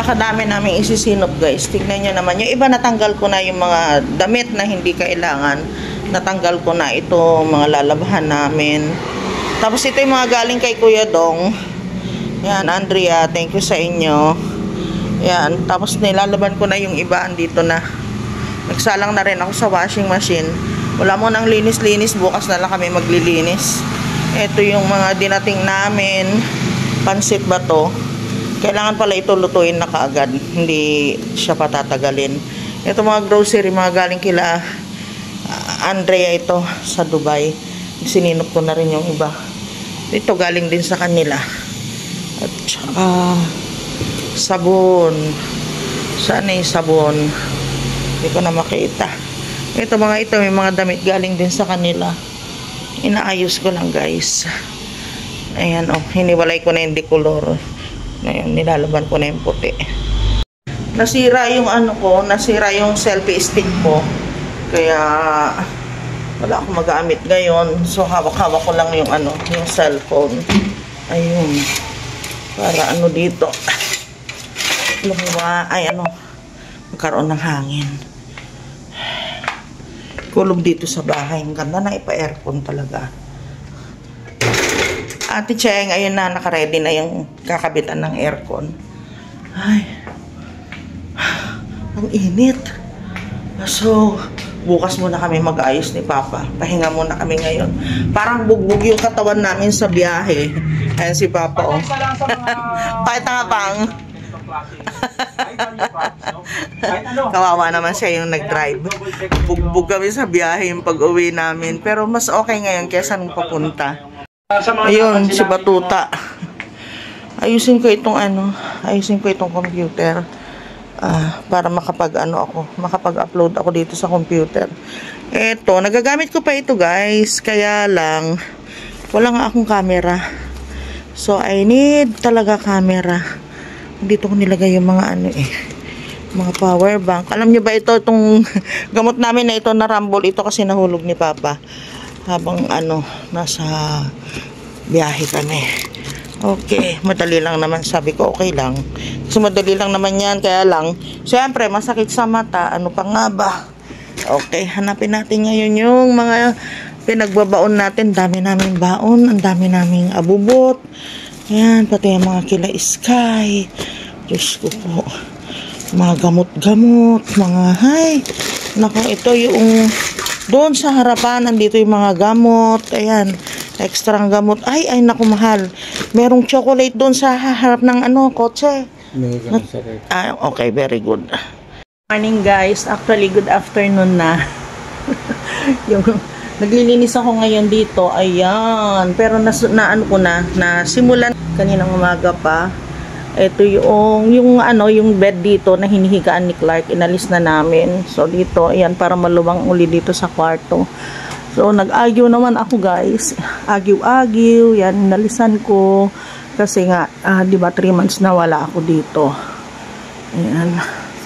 napakadami namin isisinop guys. Tignan nyo naman. Yung iba natanggal ko na yung mga damit na hindi kailangan. Natanggal ko na ito, mga lalabahan namin. Tapos ito yung mga galing kay Kuya Dong. Yan, Andrea, thank you sa inyo. Yan, tapos nilalaban ko na yung iba, andito na. Nagsalang na rin ako sa washing machine. Wala mo nang linis-linis, bukas na lang kami maglilinis. Ito yung mga dinating namin. Pansit ba to? Kailangan pala ito lutuin na kaagad. Hindi siya patatagalin. Ito mga grocery, mga galing kila Andrea ito sa Dubai. Sininop ko na rin yung iba. Ito galing din sa kanila. At saka sabon. Saan yung sabon? Hindi ko na makita. Ito mga ito, may mga damit galing din sa kanila. Inaayos ko lang guys. Ayan oh, hiniwalay ko na yung decolor. Ngayon, nilalaban ko na yung puti. Nasira yung ano ko, nasira yung selfie stick ko. Kaya wala akong magamit ngayon. So hawak-hawak ko lang yung ano, yung cellphone. Ayun. Para ano dito. Lumuwa, ay ano, magkaroon ng hangin. Kulob dito sa bahay. Ang ganda na, ipa-aircon talaga. Ate Cheng, ayun na, nakaready na yung kakabitan ng aircon. Ay, ang init. So, bukas muna kami mag-ayos ni Papa. Pahinga muna kami ngayon. Parang bugbog yung katawan namin sa biyahe. Ayan si Papa, oh. Pakita nga pang. Kawawa naman siya yung nag-drive. Bugbog kami sa biyahe yung pag-uwi namin. Pero mas okay ngayon kaysa nung papunta. Ayun, si Batuta. Ayusin ko itong ano, ayusin ko itong computer. Para makapag-upload ako dito sa computer. Eto, nagagamit ko pa ito guys. Kaya lang, wala nga akong camera. So, I need talaga camera. Dito ko nilagay yung mga ano mga power bank. Alam nyo ba ito, itong gamot namin na ito na Rumble, ito kasi nahulog ni Papa. Habang ano, nasa biyahe kami. Okay, madali lang naman. Sabi ko, okay lang. Kasi madali lang naman yan. Kaya lang, syempre, masakit sa mata. Ano pa nga ba? Okay, hanapin natin ngayon yung mga pinagbabaon natin. Dami naming baon. Ang dami naming abubot. Ayan, pati yung mga kila Sky. Diyos ko po. Mga gamot-gamot. Mga, hay. Naku, ito yung doon sa harapan, nandito yung mga gamot. Ayan, extra gamot. Ay, naku, mahal. Merong chocolate doon sa harap ng ano, kotse. Okay, very good. Morning guys. Actually, good afternoon na. Yung naglilinis ako ngayon dito. Ayan. Pero ano ko na simulan kaninang umaga pa. Ito yung bed dito na hinihigaan ni Clark, inalis na namin. So dito, ayan, para maluwang uli dito sa kwarto. So nag-agyo naman ako guys. Agyo-agyo, yan, inalisan ko. Kasi nga, di ba 3 months na wala ako dito. Ayan.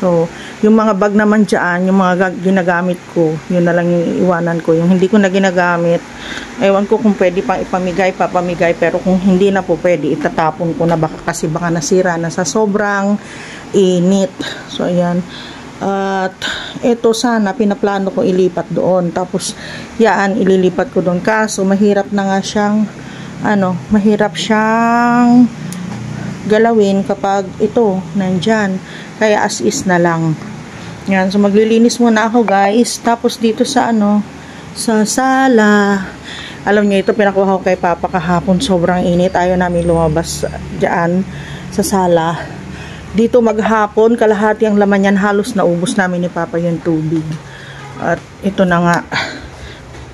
So, yung mga bag naman dyan, yung mga ginagamit ko, yun na lang yung iwanan ko. Yung hindi ko na ginagamit, ewan ko kung pwede pang ipamigay, papamigay. Pero kung hindi na po pwede, itatapon ko na kasi baka nasira na sa sobrang init. So, ayan. At ito sana, pinaplano ko ilipat doon. Tapos, yan, ililipat ko doon. Kaso, mahirap na nga siyang, mahirap siyang galawin kapag ito, nandyan. Kaya as is na lang. Yan, so maglilinis muna ako guys. Tapos dito sa sa sala. Alam niyo, ito pinakuha ko kay Papa kahapon. Sobrang init. Ayaw namin lumabas dyan sa sala. Dito maghapon, kalahati ang laman yan. Halos naubos namin ni Papa yung tubig. At ito na nga.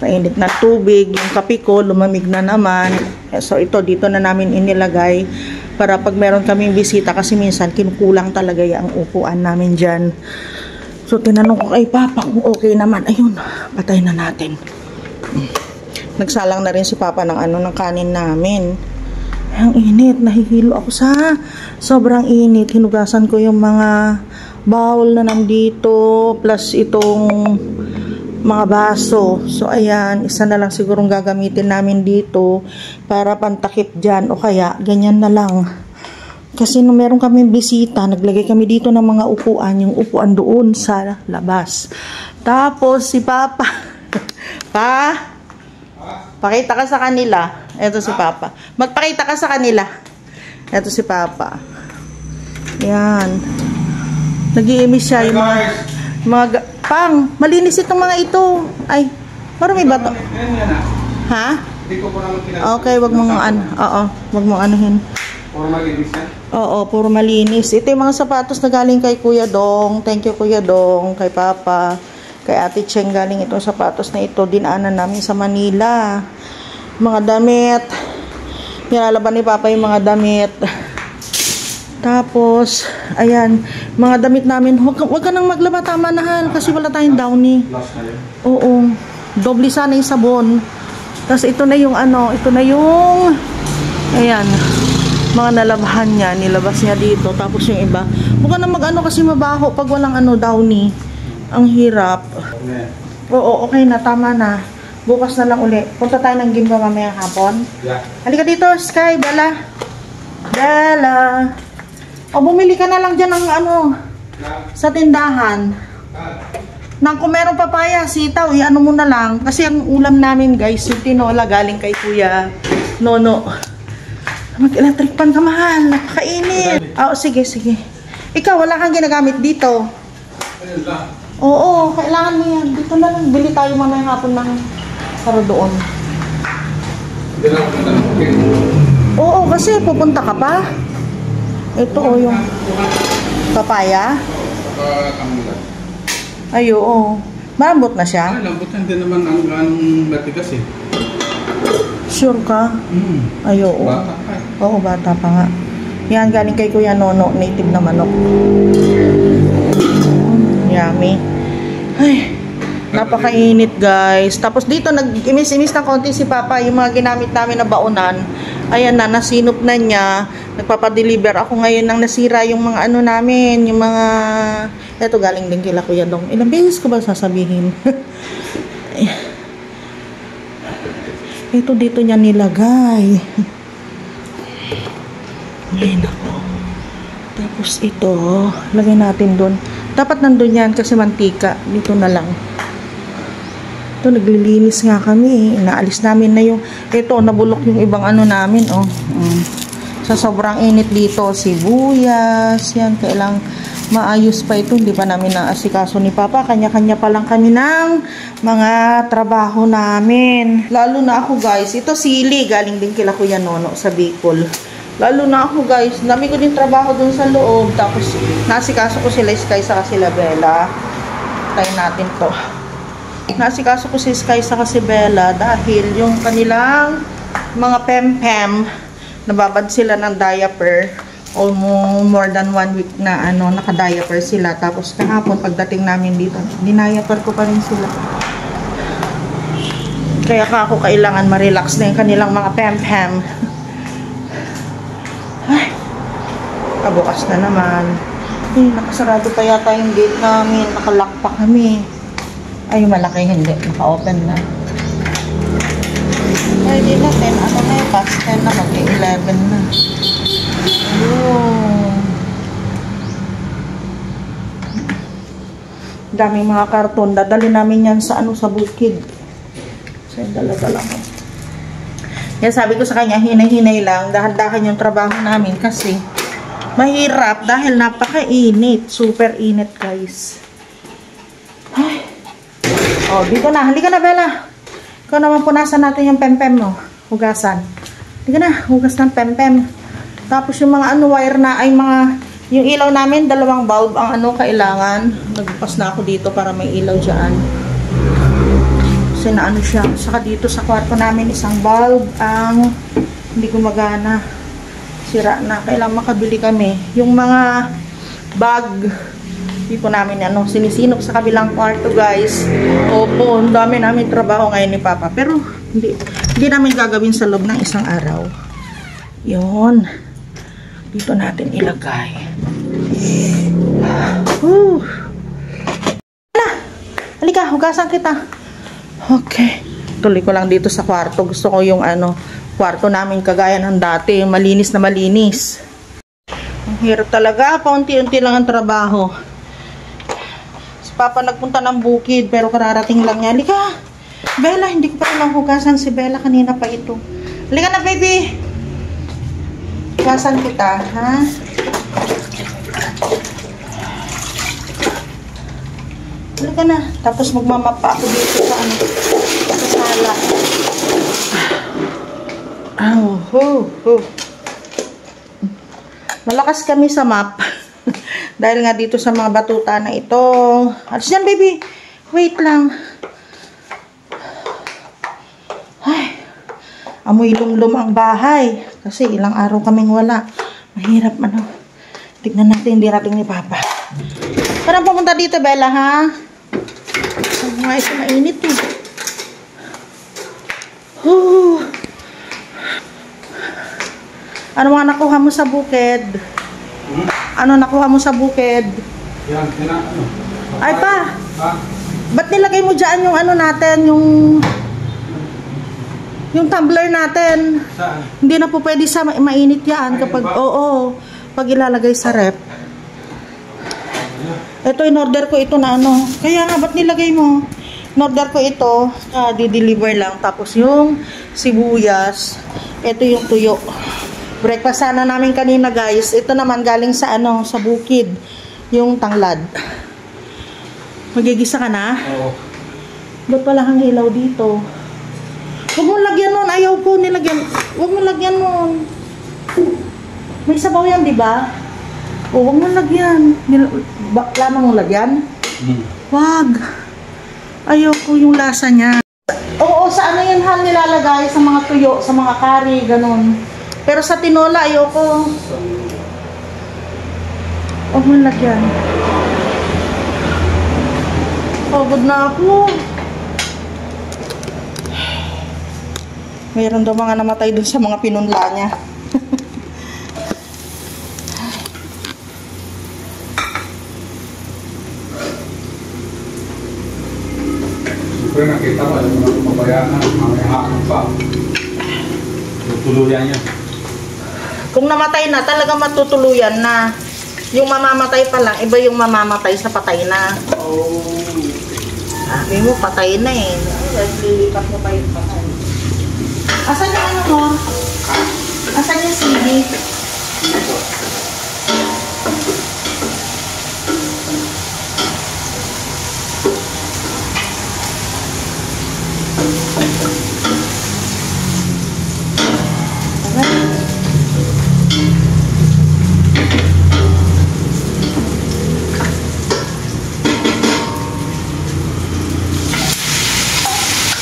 Painit na tubig. Yung kape ko, lumamig na naman. So ito, dito na namin inilagay. Para pag meron kaming bisita, kasi minsan kinukulang talaga yung upuan namin dyan. So, tinanong ko kay Papa kung okay naman. Ayun, patay na natin. Nagsalang na rin si Papa ng kanin namin. Ang init, nahihilo ako sa sobrang init. Hinugasan ko yung mga bowl na nandito, plus itong mga baso. So, ayan, isa na lang sigurong gagamitin namin dito para pantakip dyan. O kaya, ganyan na lang. Kasi nung meron kami bisita, naglagay kami dito ng mga upuan, yung upuan doon sa labas. Tapos si Papa, pakita ka sa kanila. Ito si Papa. Magpakita ka sa kanila. Ito si Papa. Yan. Nag-i-imiss siya yung mga pang, malinis itong mga ito. Ay, parang may bato. Ha? Okay, wag mong wag mong anuhin. Puro malinis yan? Oo, puro malinis. Ito yung mga sapatos na galing kay Kuya Dong. Thank you, Kuya Dong. Kay Papa. Kay Ate Cheng galing itong sapatos na ito. Dinaanan namin sa Manila. Mga damit. Nilalaban ni Papa yung mga damit. Tapos, ayan. Mga damit namin. Huwag ka nang maglaba. Tama na, hal. Kasi wala tayong downy. Oo. Doble sana yung sabon. Tapos ito na yung ito na yung ayan. Mga nalabahan niya, nilabas niya dito. Tapos yung iba, huwag ka na kasi mabaho pag walang downy. Ang hirap. Oo, okay na, tama na. Bukas na lang uli. Punta tayo ng Gimba mamaya hapon. Yeah. Halika dito, Sky, Bella. Bella. O, bumili ka na lang dyan ng sa tindahan. Nang kung meron papaya, sitaw, mo na lang. Kasi ang ulam namin, guys, yung tinola galing kay Kuya Nono. Mag-electric pan ka, mahal. Napakainit. Sige, sige. Ikaw, wala kang ginagamit dito. Oo, kailangan mo yan. Dito na lang. Bili tayo mamaya hapon ng para doon. Oo, kasi pupunta ka pa. Ito, yung papaya. Ay, oo. Malambot na siya? Ay, lambot na. Hindi naman ang matigas eh. Sure ka? Ay, oo. Bata pa. Oo, bata pa nga. Yan, galing kay Kuya Nono. Native na manok. Yummy. Ay, napakainit, guys. Tapos dito, nag-imis-imis ng konti si Papa. Yung mga ginamit namin na baonan. Ayan na, nasinop na niya. Nagpapadeliver ako ngayon nang nasira yung mga namin. Yung mga... Ito, galing din kila Kuya Dong. Ilang beses ko ba sasabihin? Ito dito niya nilagay. Ay, nako. Tapos ito, lagay natin doon. Dapat nandun yan kasi mantika. Dito na lang. Ito, naglilinis nga kami. Inaalis namin na yung... Ito, nabulok yung ibang namin. Sa sobrang init dito, sibuyas. Yan, kailang maayos pa ito. Hindi pa namin naasikaso ni Papa. Kanya-kanya pa lang kami ng mga trabaho namin. Lalo na ako, guys. Ito sili. Galing din kila Kuya Nono sa Bicol. Lalo na ako, guys. Dami ko din trabaho dun sa loob. Tapos, nasikaso ko sila Sky sa sila Bella. Tayo natin to. Nasikaso ko si Sky sa si Bella dahil yung kanilang mga pem-pem, nababad sila ng diaper. More than 1 week na naka-diaper sila. Tapos kahapon pagdating namin dito, diniaper ko pa rin sila. Kaya ako kailangan ma-relax na yung kanilang mga pem-pem. Ay, kabukas na naman. Ay, nakasarado pa yata yung gate namin. Nakalock pa kami. Ay, malaki hindi. Naka-open na. Ay, di na 10. Na yung past 10 na. Mag-11 na. Daming mga karton. Dadali namin yan sa sa bukid. So, dala-dala ko. Yan, sabi ko sa kanya, hinay-hinay lang. Dahan-dahan yung trabaho namin kasi mahirap dahil napaka-init. Super init, guys. Ay. Oh, dito na. Halika na, Bella. Ikaw naman punasan natin yung pem-pem mo. Hugasan. Halika na. Hugas ng pem-pem. Tapos yung mga wire na ay mga... Yung ilaw namin, 2 bulb ang kailangan. Nagbukas na ako dito para may ilaw dyan. Kasi na siya. Saka dito sa kwarto namin, 1 bulb ang hindi gumagana. Sira na. Kailangan makabili kami. Yung mga bag... Hindi po namin sinisinop sa kabilang kwarto, guys. Opo, ang dami namin trabaho ngayon ni Papa. Pero hindi namin gagawin sa loob ng 1 araw. Yun. Dito natin ilagay. Halika, hugasan kita. Okay. Tuloy ko lang dito sa kwarto. Gusto ko yung kwarto namin kagaya ng dati. Malinis na malinis. Hirap talaga. Paunti-unti lang ang trabaho. Si Papa nagpunta ng bukid pero kararating lang niya. Halika. Bella, hindi ko pa rin nahugasan si Bella. Kanina pa ito. Halika na, baby. Hugasan kita, ha? Halika na. Tapos magmamapa ako dito sa ano. Sa sala. Malakas kami sa map. Dahil nga dito sa mga batuta na ito. Alis dyan, baby. Wait lang. Ay. Amoy lumlum ang bahay. Kasi ilang araw kaming wala. Mahirap ano. Tignan natin, hindi natin ni Papa. Parang pumunta dito, Bella, ha? Ang mga ito mainit eh. Ano mga nakuha mo sa bukid? Ano nakuha mo sa bukid? Yan, ano? Ay pa! Ba't nilagay mo dyan yung ano natin, yung tumbler natin? Saan? Hindi na po pwede sa mainit yan kapag, oo, pag ilalagay sa rep. Ito, in-order ko ito na ano. Kaya nga, ba't nilagay mo? In-order ko ito, di-deliver lang. Tapos yung sibuyas, ito yung tuyo. Breakfast sana namin kanina, guys. Ito naman galing sa ano, sa bukid. Yung tanglad. Magigisa ka na? Oo. Ba't pala kang ilaw dito? Huwag mo lagyan nun. Ayaw ko nilagyan. Huwag mo lagyan nun. May sabaw yan, di ba? O, huwag mo lagyan. Lamang mo lagyan? Wag. Ayaw ko yung lasa niya. Oo, sa ano yan hal nilalagay? Sa mga tuyo, sa mga curry, ganun. Pero sa tinola, ayoko. Huwag mo lagyan. Pagod na ako. Mayroon daw mga namatay dun sa mga pinunla niya. Siyempre nakita ko, yung mga pabayaan na, mga hakang pa. Tutuluyan niya. Kung namatay na, talagang matutuluyan na. Yung mamamatay pa lang, iba yung mamamatay sa patay na. Oh. Sabi mo, patay na eh. Lilipat mo pa yung patay. Asan yung ano mo? Asan yung CD?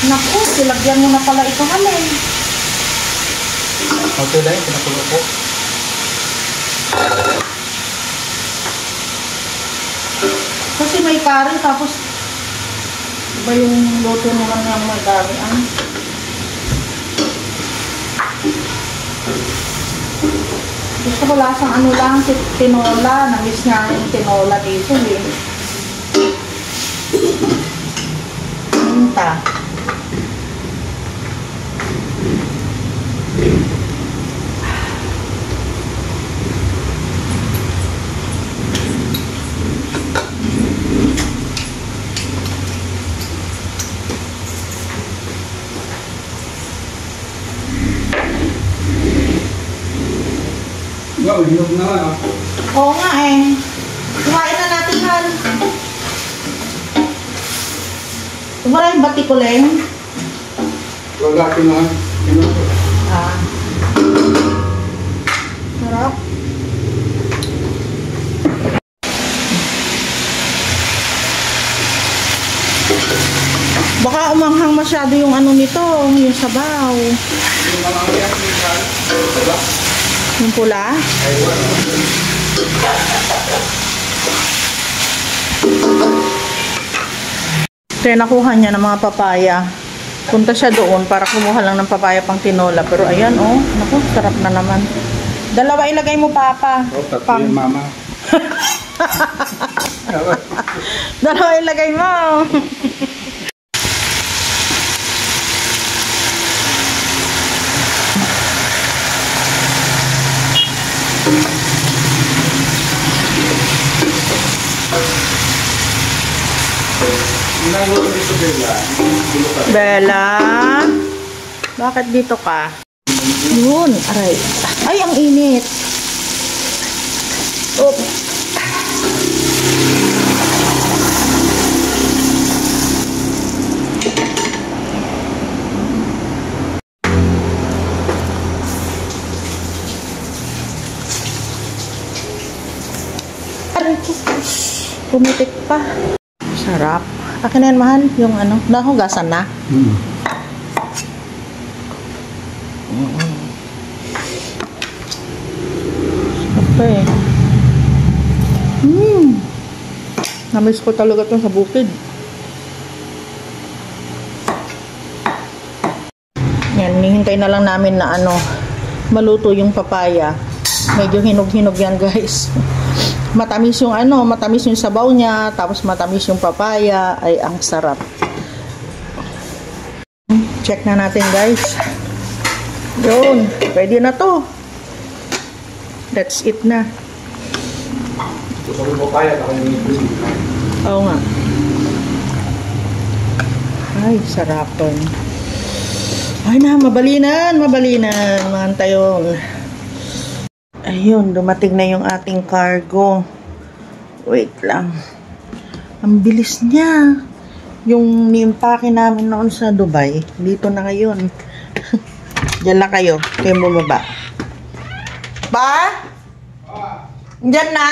Naku, silagyan mo na pala ito kami. Okay lang, pinakulo po. Kasi may curry, tapos iba yung luto naman ng may curry. Gusto ko lasang ano lang, tinola. Namiss nga yung tinola dito eh. Minta. Wow, hinog naman ah. Oo nga eh. Kumain na natin, Han. Wala yung batikuleng. Wala ko naman. Hinog. Ah. Sarap. Baka umanghang masyado yung ano nito, yung sabaw. Yung mga yan, wala. Yung pula? Ay, wala. Kaya nakuha niya ng mga papaya. Punta siya doon para kumuha lang ng papaya pang tinola. Pero ayan, oh. Naku, sarap na naman. Dalawa ilagay mo, Papa. Oh, tatlo yung mama. Dalawa ilagay mo. Bella? Bakit dito ka? Yun, aray. Ay, ang init. Oop. Pumitik pa. Sarap. Akin na yan, mahal. Yung ano, nahugasan na. Okay. Namiss ko talaga ito sa bukid. Yan, hihintay na lang namin na ano, maluto yung papaya. Medyo hinog-hinog yan, guys. Matamis yung ano, matamis yung sabaw niya, tapos matamis yung papaya, ay ang sarap. Check na natin, guys. Yun, pwede na to. That's it na. Oo nga. Ay, sarapan. Ay na, mabalinan, mabalinan, mga tayon. Ayun, dumating na yung ating cargo. Wait lang. Ang bilis niya. Yung niimpake namin noon sa Dubai, dito na ngayon. Diyan na kayo. Kayo bumaba. Ba? Diyan na?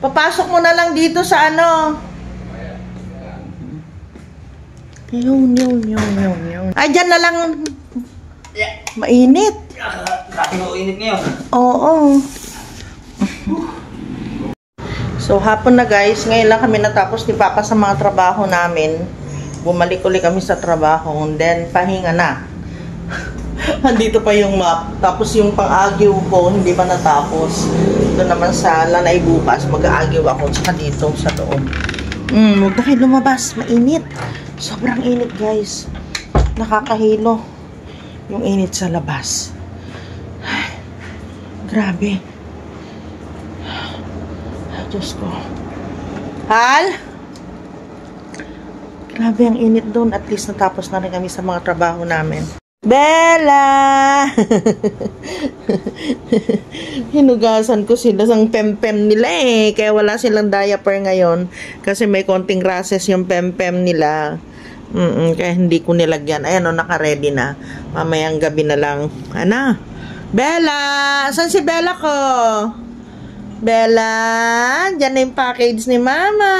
Papasok mo na lang dito sa ano. Yun. Ay, diyan na lang. Mainit. Init ngayon. Oo. So, hapon na guys. Ngayon lang kami natapos ni Papa sa mga trabaho namin. Bumalik ulit kami sa trabaho. And then, pahinga na. Andito pa yung map. Tapos yung pang-agyo ko, hindi pa natapos. Ito naman sa Lanay bukas. Mag-aagyo ako. Tsaka dito sa loob. Huwag na kayo lumabas. Mainit. Sobrang init guys. Nakakahilo. Yung init sa labas. Ay, grabe. Ay, Diyos ko. Hal? Grabe ang init doon. At least natapos na rin kami sa mga trabaho namin. Bella! Hinugasan ko sila sang pempem nila eh. Kaya wala silang diaper ngayon. Kasi may konting rashes yung pempem nila. Kaya hindi ko nilagyan. Ayan o, naka-ready na. Mamayang gabi na lang. Ano? Bella! Saan si Bella ko? Bella! Diyan na yung package ni Mama.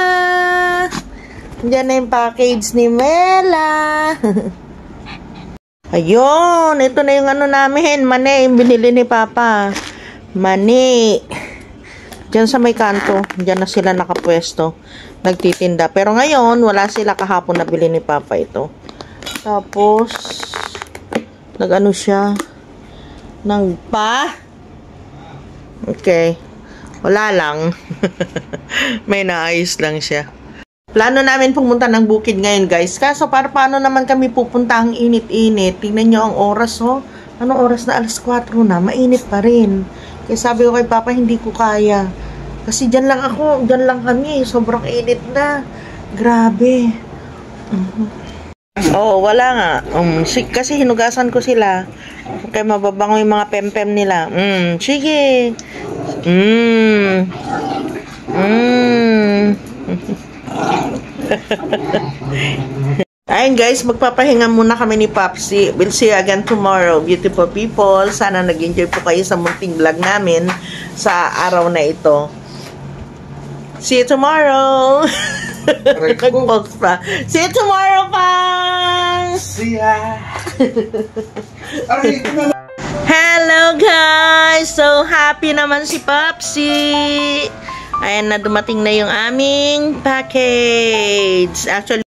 Diyan na yung package ni Bella. Ayun! Ito na yung ano namin. Mani, yung binili ni Papa. Mani. Diyan sa may kanto. Diyan na sila nakapwesto. Nagtitinda. Pero ngayon, wala sila kahapon nabili ni Papa ito. Tapos, nag-ano siya? Nagpa? Okay. Wala lang. May naayos lang siya. Plano namin pumunta ng bukid ngayon, guys. Kaso, paano naman kami pupunta ang init-init? Tingnan nyo ang oras, oh. Anong oras na? 4:00 na. Mainit pa rin. Kaya sabi ko kay Papa, hindi ko kaya. Kasi dyan lang ako, dyan lang kami. Sobrang init na. Grabe. Oo, wala nga. Kasi hinugasan ko sila. Kaya mababango yung mga pempem nila. Sige. Ayun guys, magpapahinga muna kami ni Popsi. We'll see you again tomorrow, beautiful people. Sana nag-enjoy po kayo sa munting vlog namin sa araw na ito. See you tomorrow. See you tomorrow, Pang. See ya. Hello guys. So happy naman si Popsi. Ayan na, dumating na yung aming package. Actually,